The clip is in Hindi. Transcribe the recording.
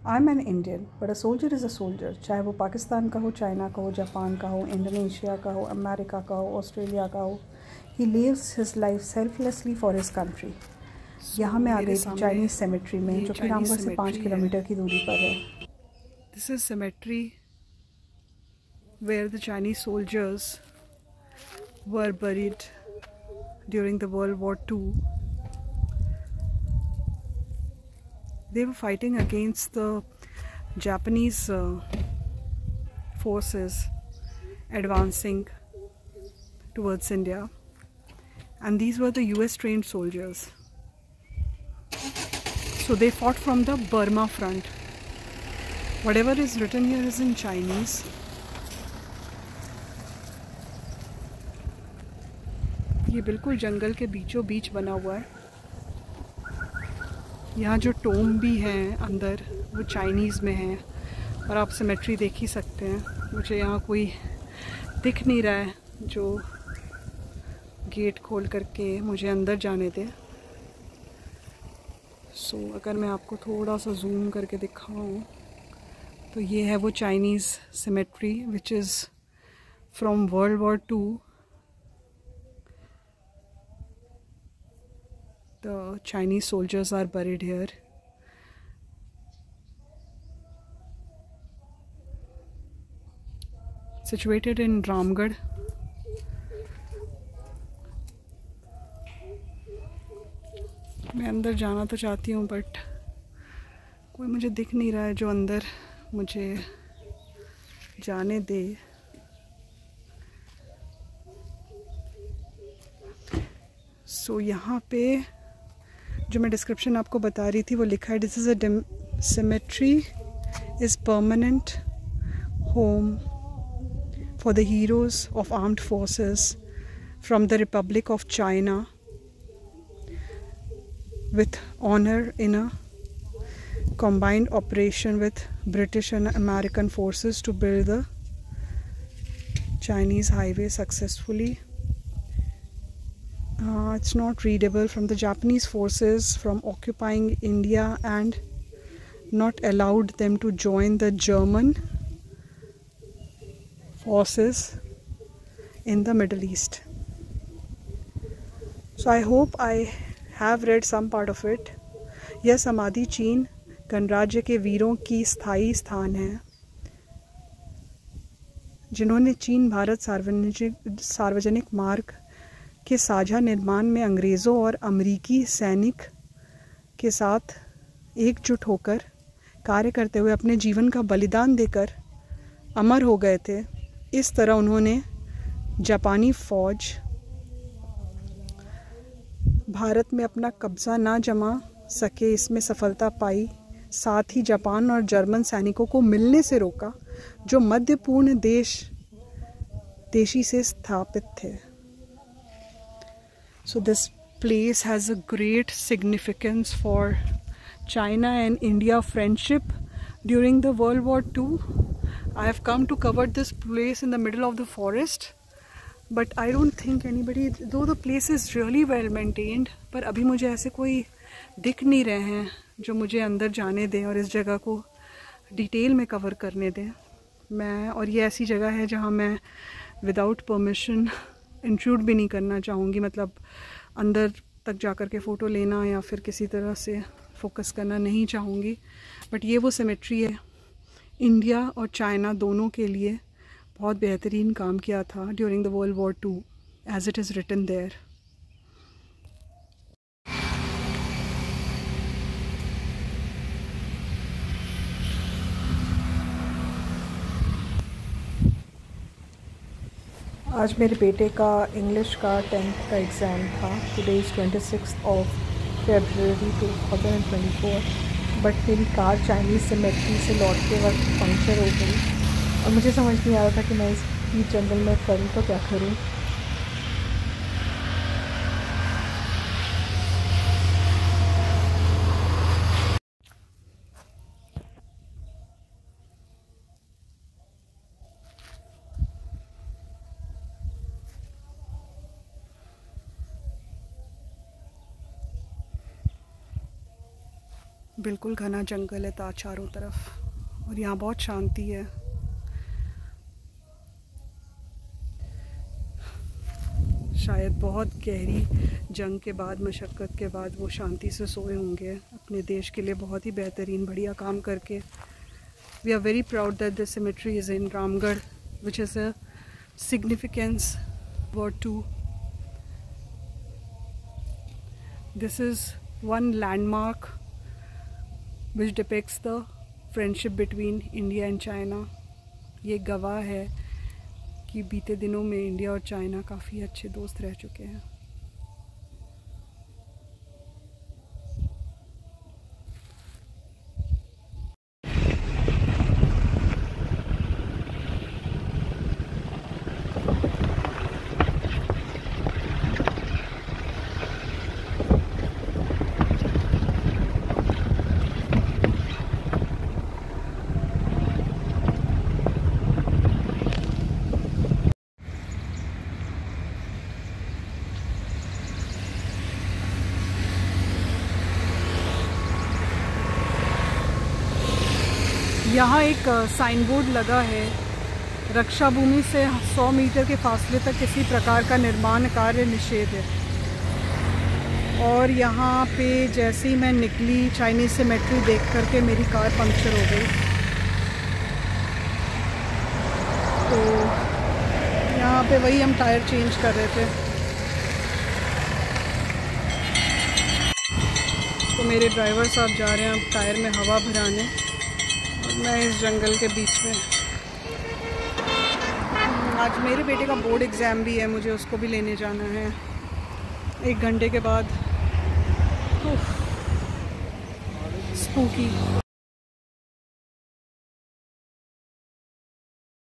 I am an Indian but a soldier is a soldier, चाहे वो पाकिस्तान का हो, चाइना का हो, जापान का हो, इंडोनेशिया का हो, अमेरिका का हो, ऑस्ट्रेलिया का हो। He lives his life selflessly for his country. यहाँ मैं आ गई थी चाइनीज़ सेमेट्री में, जो कि रामगढ़ से 5 किलोमीटर की दूरी पर है। This is cemetery where the Chinese soldiers were buried during the world war 2। They were fighting against the Japanese forces advancing towards India, and these were the US trained soldiers. So they fought from the Burma front. Whatever is written here is in Chinese. ये बिल्कुल जंगल के बीचों बीच बना हुआ है। यहाँ जो टोम भी हैं अंदर वो चाइनीज़ में हैं, और आप सिमेट्री देख ही सकते हैं। मुझे यहाँ कोई दिख नहीं रहा है जो गेट खोल करके मुझे अंदर जाने दे। सो अगर मैं आपको थोड़ा सा जूम करके दिखाऊं तो ये है वो Chinese symmetry which is from world war 2। The Chinese soldiers are buried here. Situated in Ramgarh. मैं अंदर जाना तो चाहती हूँ बट कोई मुझे दिख नहीं रहा है जो अंदर मुझे जाने दे। सो यहाँ पे जो मैं डिस्क्रिप्शन आपको बता रही थी वो लिखा है, this is a cemetery is permanent home for the heroes of armed forces from the Republic of China with honor in a combined operation with British and American forces to build the Chinese highway successfully. It's not readable. From the Japanese forces from occupying India and not allowed them to join the German forces in the Middle East. So I hope I have read some part of it. यह समाधि चीन गणराज्य के वीरों की स्थायी स्थान है जिन्होंने चीन भारत सार्वजनिक मार्ग के साझा निर्माण में अंग्रेज़ों और अमेरिकी सैनिक के साथ एकजुट होकर कार्य करते हुए अपने जीवन का बलिदान देकर अमर हो गए थे। इस तरह उन्होंने जापानी फौज भारत में अपना कब्ज़ा ना जमा सके इसमें सफलता पाई, साथ ही जापान और जर्मन सैनिकों को मिलने से रोका जो मध्य पूर्ण देशी से स्थापित थे। So this place has a great significance for China and India friendship during the World War II. I have come to cover this place in the middle of the forest, but I don't think anybody, though the place is really well maintained, पर अभी मुझे ऐसे कोई दिख नहीं रहे हैं जो मुझे अंदर जाने दें और इस जगह को डिटेल में कवर करने दें। और ये ऐसी जगह है जहाँ मैं विदाउट परमिशन इंट्रूड भी नहीं करना चाहूँगी, मतलब अंदर तक जाकर के फ़ोटो लेना या फिर किसी तरह से फोकस करना नहीं चाहूँगी। बट ये वो सिमेट्री है, इंडिया और चाइना दोनों के लिए बहुत बेहतरीन काम किया था during the world war 2 as it is written there. आज मेरे बेटे का इंग्लिश का 10th का एग्ज़ाम था। Today is 26 February 2024। बट मेरी कार चाइनीज़ सिमेट्री से लौटते वक्त पंक्चर हो गई और मुझे समझ नहीं आ रहा था कि मैं इस बीच जंगल में करूँ तो क्या करूँ। बिल्कुल घना जंगल है चारों तरफ और यहाँ बहुत शांति है। शायद बहुत गहरी जंग के बाद, मशक्क़त के बाद वो शांति से सोए होंगे अपने देश के लिए बहुत ही बेहतरीन बढ़िया काम करके। We are very proud that this cemetery is in Ramgarh, which is a significance World II. This is one landmark which depicts the friendship between India and China. ये गवाह है कि बीते दिनों में इंडिया और चाइना काफ़ी अच्छे दोस्त रह चुके हैं। यहाँ एक साइन बोर्ड लगा है, रक्षा भूमि से 100 मीटर के फासले तक किसी प्रकार का निर्माण कार्य निषेध है। और यहाँ पे जैसे ही मैं निकली चाइनीज़ सेमेट्री देख करके मेरी कार पंक्चर हो गई। तो यहाँ पे वही हम टायर चेंज कर रहे थे, तो मेरे ड्राइवर साहब जा रहे हैं अब टायर में हवा भराने और मैं इस जंगल के बीच में। आज मेरे बेटे का बोर्ड एग्ज़ाम भी है, मुझे उसको भी लेने जाना है 1 घंटे के बाद। स्पूकी।